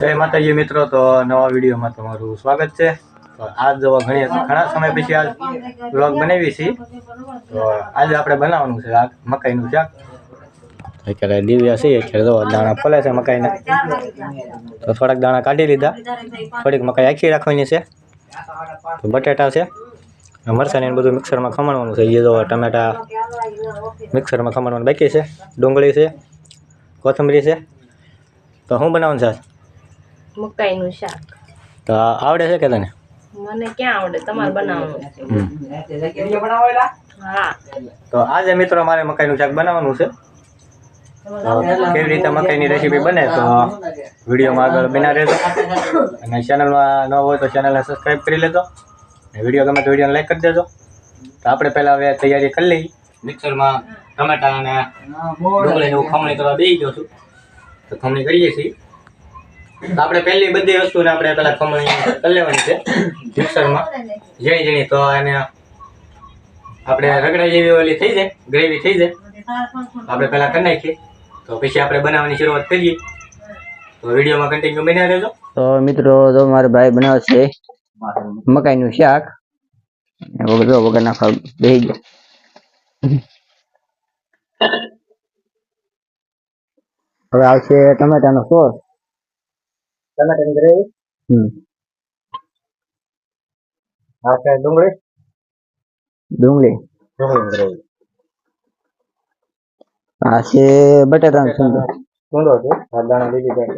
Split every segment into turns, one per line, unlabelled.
જય માતાજી મિત્રો, તો નવા વિડીયોમાં તમારું સ્વાગત છે. તો આજ ઘણા સમય પછી આજ વ્લોગ બનાવી છે. તો આજે આપણે બનાવવાનું છે આ મકાઈનું શાક. અત્યારે દિવ્યા છે, અત્યારે દાણા ફોલે છે મકાઈના. તો થોડાક દાણા કાઢી લીધા, થોડીક મકાઈ આખી રાખવાની છે. તો બટેટા છે, મરચાં ને બધું મિક્સરમાં ખમણવાનું છે. એ જો ટમેટા મિક્સરમાં ખમણવાનું બાકી છે, ડુંગળી છે, કોથમરી છે. તો શું બનાવવાનું છે?
મકાઈનું શાક.
તો આવડે છે કે તને?
મને ક્યાં આવડે, તમારે બનાવવાનું છે. હા.
તો આજે મિત્રો મારે મકાઈનું શાક બનાવવાનું છે. કેવી રીતે મકાઈની રેસીપી બને તો વિડીયોમાં આગળ બના રહેજો. અને ચેનલમાં ન હોય તો ચેનલને સબસ્ક્રાઈબ કરી લેજો. વિડીયો ગમે તો વિડીયોને લાઈક કરી દેજો. તો આપણે પહેલાં હવે તૈયારી કરી લઈએ. મિક્સરમાં ટમેટા અને ડુંગળીને હું ખમણી કરવા બેસી ગયો છું. તો ખમણી કરીએ છીએ. તો આપણે પહેલી બધી વસ્તુને આપણે પહેલાં ખમણી કરી લેવાની છે મિક્સરમાં ઝીણી ઝીણી. તો એને આપણે રગડા જેવી ઓલી થઈ જાય, ગ્રેવી થઈ જાય. આપણે પહેલાં કરી નાખીએ, તો પછી આપણે બનાવવાની શરૂઆત કરીએ. તો વિડીયોમાં કન્ટિન્યુ બન્યા રહેજો.
તો મિત્રો, જો મારા ભાઈ બનાવે છે મકાઈનું શાક. વગર નાખવા બેસી ગયા. હવે આવશે ટમેટાનો સોસ,
ટમેટાની ગ્રેવી, આવશે ડુંગળી
ગ્રેવી, આ છે બટાટાનો
સૂંદો છે, દાણા લીધી જાય.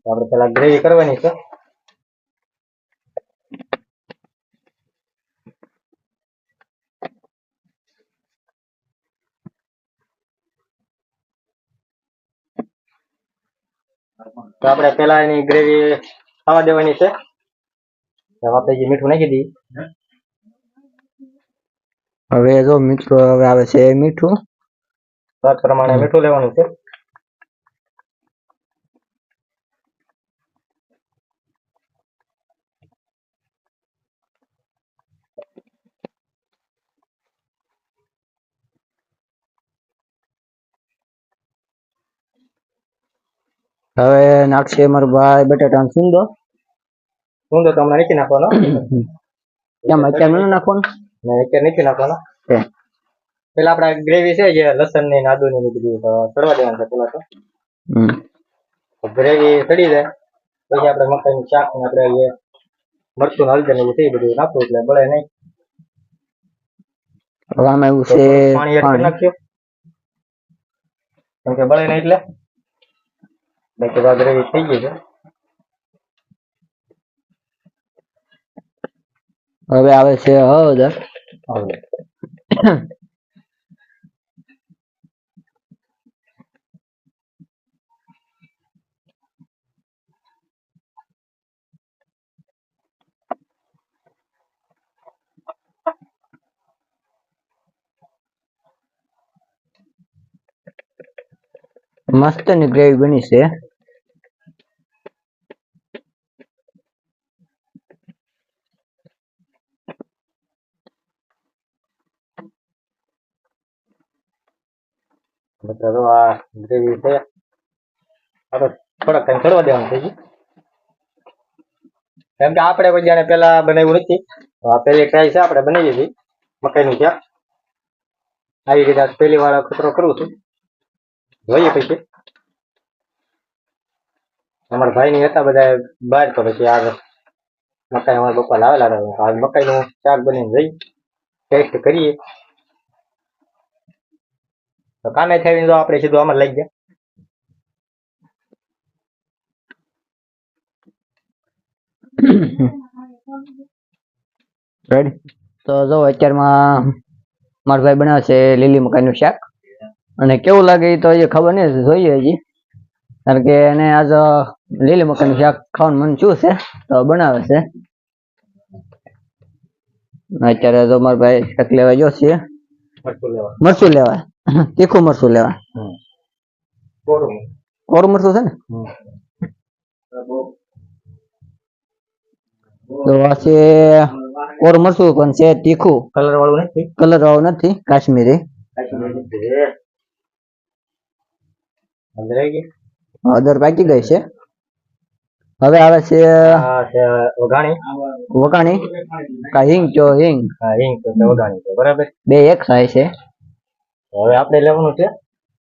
આપણે પેલા ગ્રેવી કરવાની છે. તો આપણે પેલા એની ગ્રેવી ખાવા દેવાની છે. આપણે જે મીઠું નાખી દઈએ.
હવે જો મિત્રો, હવે આવે છે મીઠું.
સ્વાદ પ્રમાણે મીઠું લેવાનું છે.
હવે નાખશે મારો ભાઈ બટાટાનો સૂંદો.
સૂંદો તો હમણાં નીચે નાખવાનો.
કેમ અત્યારે ન નાખવાનું?
અત્યારે નીચે નાખવાનો. પેલા આપડા ગ્રેવી છે જે લસણ ની આદુ ની બધું ચડવા દેવાનું છે પેલા. તો ગ્રેવી ચડી જાય પછી આપણે મકાઈનું શાક ને આપણે મરચું હળદર ને બધું નાખવું એટલે બળે નહીં.
હવે આમાં એવું છે
પાણી એડ કરી નાખ્યું કેમ કે બળે નહીં એટલે. બાકી આ ગ્રેવી થઈ ગઈ છે.
હવે આવે છે હળદર. મસ્ત ની ગ્રેવી બની છે.
મિત્રો આ ગ્રેવી છે, આપણે થોડાક ટાઈમ ચડવા દેવાનું થઈ ગયું. કેમ કે આપણે કોઈ જાણે પેલા બનાવ્યું નથી. આ પહેલી ટ્રાય છે આપણે બનાવી હતી મકાઈનું શાક. આવી રીતે પહેલી વાર ખતરો કરું છું. જોઈએ પછી અમારા ભાઈ ની હતા બધા બહાર, તો પછી આ મકાઈ અમારા પપ્પા લાવેલા હતા. આ મકાઈનું શાક બનીને જઈ ટેસ્ટ કરીએ. તો કામે થઈને જો આપણે સીધું આમાં લઈ ગયા.
રેડી. તો જો અત્યારમાં મારો ભાઈ બનાવે છે લીલી મકાઈનું શાક. અને કેવું લાગે એ તો એ ખબર નહીં, જોઈએ હજી. કારણ કે એને આજ લીલી મકાઈનું શાક ખાવાનું મન શું છે તો બનાવે છે. અત્યારે તો મારો ભાઈ શાક લેવા ગયો છે. મરચું લેવા, તીખું મરચું લેવા. કોરું મરચું છે ને. તો આ છે કોરું મરચું પણ છે તીખું.
કલર વાળું નથી,
કલર વાળું નથી, કાશ્મીરી. હળદર પાકી ગઈ છે. હવે આવે છે
આ છે વઘાણી.
વઘાણી કા હિંગ જો હિંગ
હા, હિંગ તો છે, વઘાણી છે, બરાબર.
બે એક થાય છે.
હવે આપણે લેવાનું છે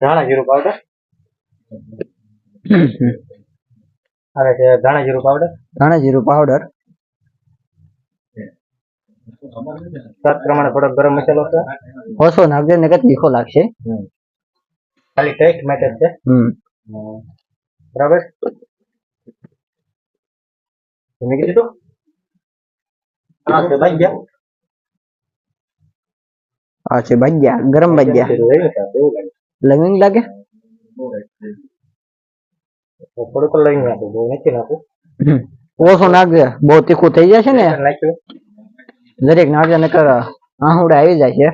ધાણા જીરું પાવડર. આવે છે ધાણા જીરું પાવડર.
ધાણા જીરું પાવડર.
સ્વાદ પ્રમાણે થોડોક ગરમ મસાલો છે.
ઓછો નાખજો ને કે તીખો લાગશે.
ખાલી ટેસ્ટ માટે જ છે. બરાબર. તમે કીધું હા છે ભાઈ.
આ છે ભજીયા, ગરમ ભજીયા. લવિંગ લાગે
થોડુંક લઈ નાખું, બહુ નથી નાખું.
ઓછો નાખજે, બહુ તીખું થઈ જાય છે ને.
નાખ્યું
દરેક નાખજે નકર આહુડા આવી જાય છે.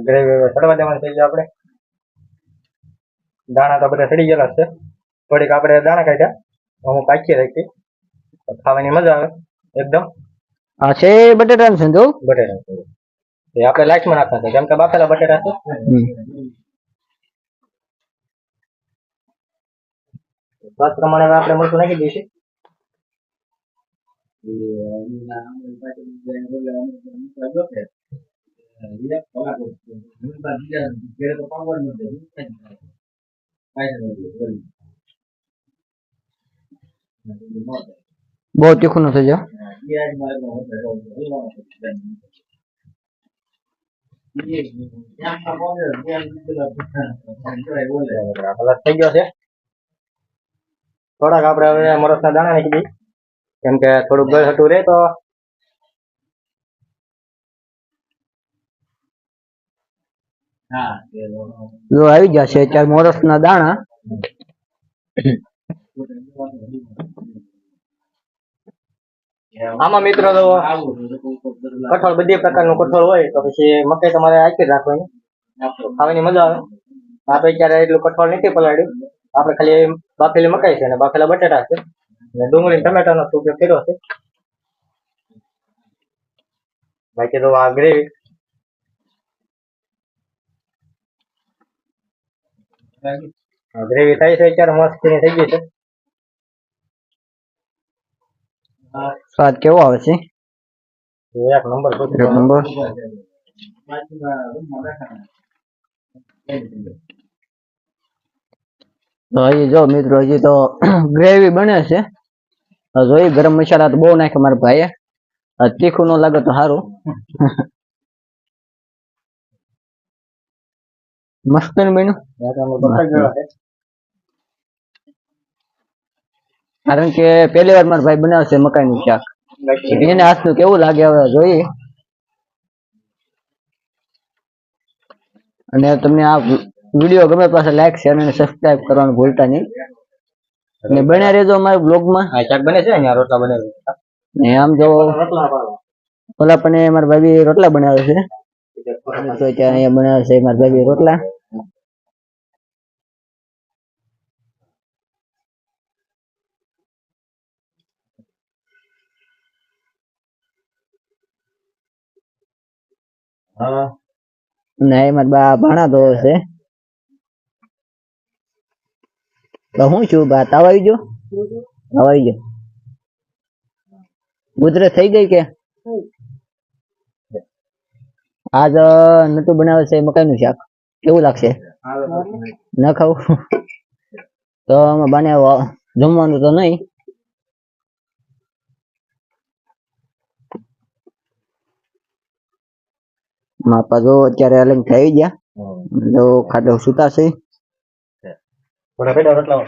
ગ્રેવી સડવા દેવાનું થઈ ગયું. આપણે દાણા તો બધા સડી ગયેલા છે. થોડીક આપણે દાણા કાઢ્યા, અમુક પાકી રાખી, ખાવાની મજા આવે એકદમ.
આ છે બટેટા સંધો.
બટેટા એ આપણે લાઈટમાં નાખતા છે, કેમ કે બાફેલા બટેટા છે. સ્વાદ પ્રમાણે હવે આપણે મરચું નાખી દઈશું.
બહુ તીખું ન થઈ જાય.
થઈ ગયો છે. થોડાક આપણે હવે મરચના દાણા નાખી દઈએ, કેમ કે થોડુંક ગળ હટું રહે તો.
જો આવી ગયા છે 4 મોરસના દાણા.
આમાં મિત્રો તો કઠોળ બધી પ્રકારનું કઠોળ હોય તો પછી મકાઈ તમારે આખી રાખવાની, ખાવાની મજા આવે. આપણે ક્યારે એટલું કઠોળ નથી પલાળ્યું, આપણે ખાલી બાફેલી મકાઈ છે અને બાફેલા બટાટા છે અને ડુંગળી ટમેટાનો ઉપયોગ કર્યો છે. બાકી તો આ ગ્રેવી થાય છે અત્યારે મસ્ત થઈ ગઈ છે.
સ્વાદ કેવો આવે છે?
એક નંબર.
એક નંબર. તો હજી જો મિત્રો હજી તો ગ્રેવી બને છે. જોઈ ગરમ મસાલા તો બહુ નાખે મારા ભાઈએ. તીખું ન લાગે તો સારું. મસ્ત બન્યું. કારણ કે પહેલી વાર મારા ભાઈ બનાવશે મકાઈનું શાક. એને હાથનું કેવું લાગે હવે જોઈએ. અને તમને આ વિડીયો ગમે પાસે લાઈક શેર અને સબસ્ક્રાઇબ કરવાનું ભૂલતા નહીં. અને બન્યા રહેજો અમારા બ્લોગમાં.
આ શાક બને છે, અહીંયા રોટલા બને છે.
ને આમ જો ઓલા પણ મારા ભાઈ રોટલા બનાવે છે. તો ત્યાં અહીંયા બનાવે છે મારા ભાઈ રોટલા. ને એમાં બા ભાણા ધોવે છે. તો હું છું બા તાવ આવી ગયો? તાવ આવી ગયો. ગુજરત થઈ ગઈ કે? આજ નતું બનાવે છે મકાઈનું શાક. કેવું લાગશે? ન ખાવું તો આમાં બાને જમવાનું તો નહીં. માપા જો અત્યારે અલગ થઈ ગયા. જો ખાટો સુતા છે.
થોડા પેડા રોટલા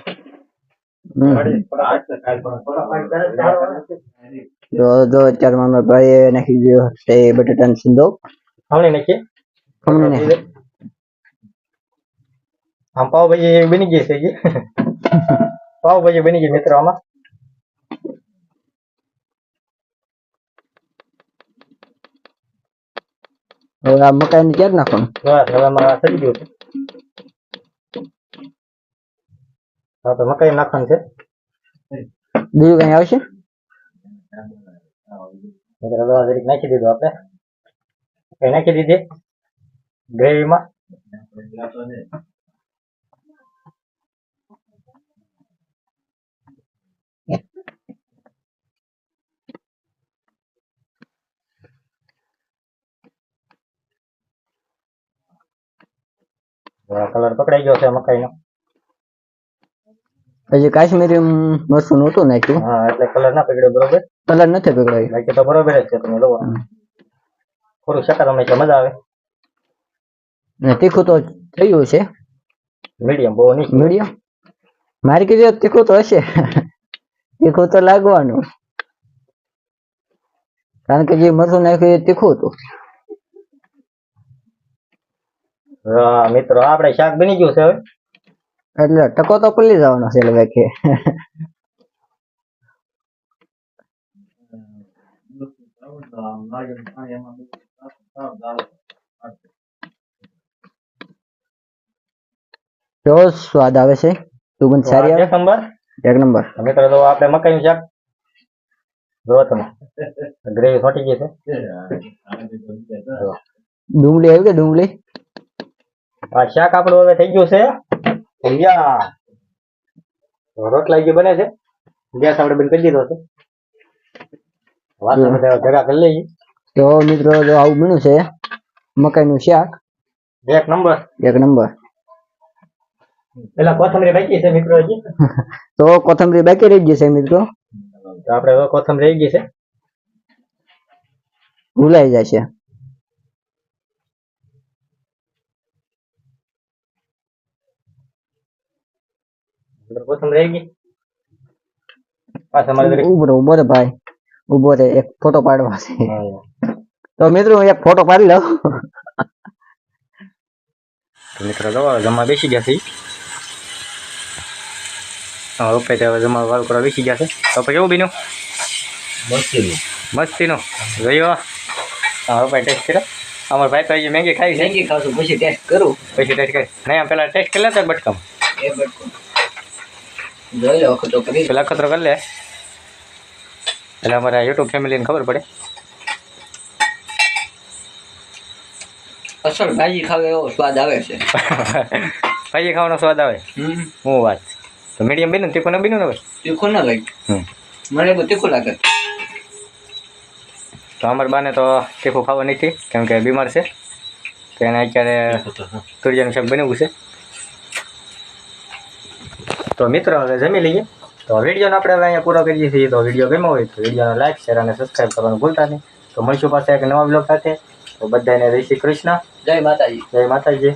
જો અત્યારે મારા ભાઈએ નાખી દીધો છે બટાટાનો સિંધો.
ખમણી નાખીએ.
ખમણી નાખી.
આમ પાવભાજી બની ગઈ છે. પાવભાજી બની ગઈ મિત્રો. આમાં
હવે આ મકાઈ ને ક્યાં નાખવાનું?
બસ હવે મારા થઈ ગયું છે. હા તો મકાઈ નાખવાનું છે.
બીજું કઈ આવશે?
જરીક નાખી દીધું આપણે. કઈ નાખી દીધી ગ્રેવીમાં. કલર પકડાઈ ગયો છે મકાઈનો.
હજી કાશ્મીરી મરચું નહોતું નાખ્યું.
હા એટલે કલર ના પકડ્યો બરોબર.
કલર નથી પકડાયો.
બાકી તો બરોબર જ છે. તમે જોવો થોડું શક્કર અમે એટલે મજા આવે.
ને તીખું તો થયું છે
મીડિયમ, બહુ નહીં.
મીડિયમ. મારી કીધું તીખું તો હશે. તીખું તો લાગવાનું, કારણ કે જે મરચું નાખ્યું એ તીખું હતું.
મિત્રો આપણે શાક બની ગયું છે હવે.
એટલે ટકો તો પલ્લી જવાનો છે એટલે કે કેવો સ્વાદ આવે છે, સુગંધ સારી આવે.
એક નંબર,
એક નંબર.
મિત્રો તો આપણે મકાઈનું શાક જો તમે ગ્રેવી ફાટી ગઈ છે.
ડુંગળી આવી કે ડુંગળી.
આ શાક આપણું હવે થઈ ગયું છે તૈયાર. રોટલા જે બને છે, ગેસ આપણે બંધ કરી દીધો છે. વાસણ બધા ભેગા કરી લઈએ.
તો મિત્રો જો આવું બન્યું છે મકાઈનું શાક.
એક નંબર,
એક નંબર.
પેલા કોથમરી બાકી છે મિત્રો હજી.
તો કોથમરી બાકી રહી ગઈ છે મિત્રો.
તો આપણે હવે કોથમરી રહી ગઈ છે,
ભૂલાઈ જાય છે.
કોથમરી રહી ગઈ. પાછા મારે
ઉભો રે ભાઈ, ઉભો રે, એક ફોટો પાડવા છે. તો મિત્રો એક ફોટો પાડી લો.
મિત્રો જમવા બેસી ગયા છે. હા ઓકે, હવે જમવા વાળું કરવા બેસી ગયા છે. તો પછી કેવું બીનું મસ્તીનું જોયો. હા હવે ટેસ્ટ કર્યો. અમારા ભાઈ તો હજી મેગી ખાઈ છે.
મેગી ખાવશું પછી ટેસ્ટ કરું.
પછી ટેસ્ટ કરી નહીં, આમ પેલા ટેસ્ટ કરી લેતો બટકામ.
એ બટકો જોઈ લો, અખતરો કરી
પેલા અખતરો કરી લે એટલે અમારા યુટ્યુબ ફેમિલીને ખબર પડે.
અસલ ભાજી ખાવે એવો સ્વાદ આવે છે.
ભાજી ખાવાનો સ્વાદ આવે. હું વાત તો મીડિયમ બીનું તીખું ના બીનું ને ભાઈ.
તીખું ના લાગે. મને બહુ તીખું લાગે.
તો અમારા બાને તો તીખું ખાવા નથી, કેમ કે બીમાર છે. તો એને અત્યારે તુરિયાનું શાક બનાવ્યું છે. તો મિત્રો હવે જમી લઈએ. તો વિડીયોને આપણે હવે અહીંયા પૂરો કરીએ છીએ. તો વિડીયો ગમ્યો હોય તો વિડીયોને લાઈક, શેર અને સબસ્ક્રાઈબ કરવાનું ભૂલતા નહીં. તો મળશું પાછા એક નવા બ્લોગ સાથે. તો બધાને જય શ્રી કૃષ્ણ,
જય માતાજી.
જય માતાજી.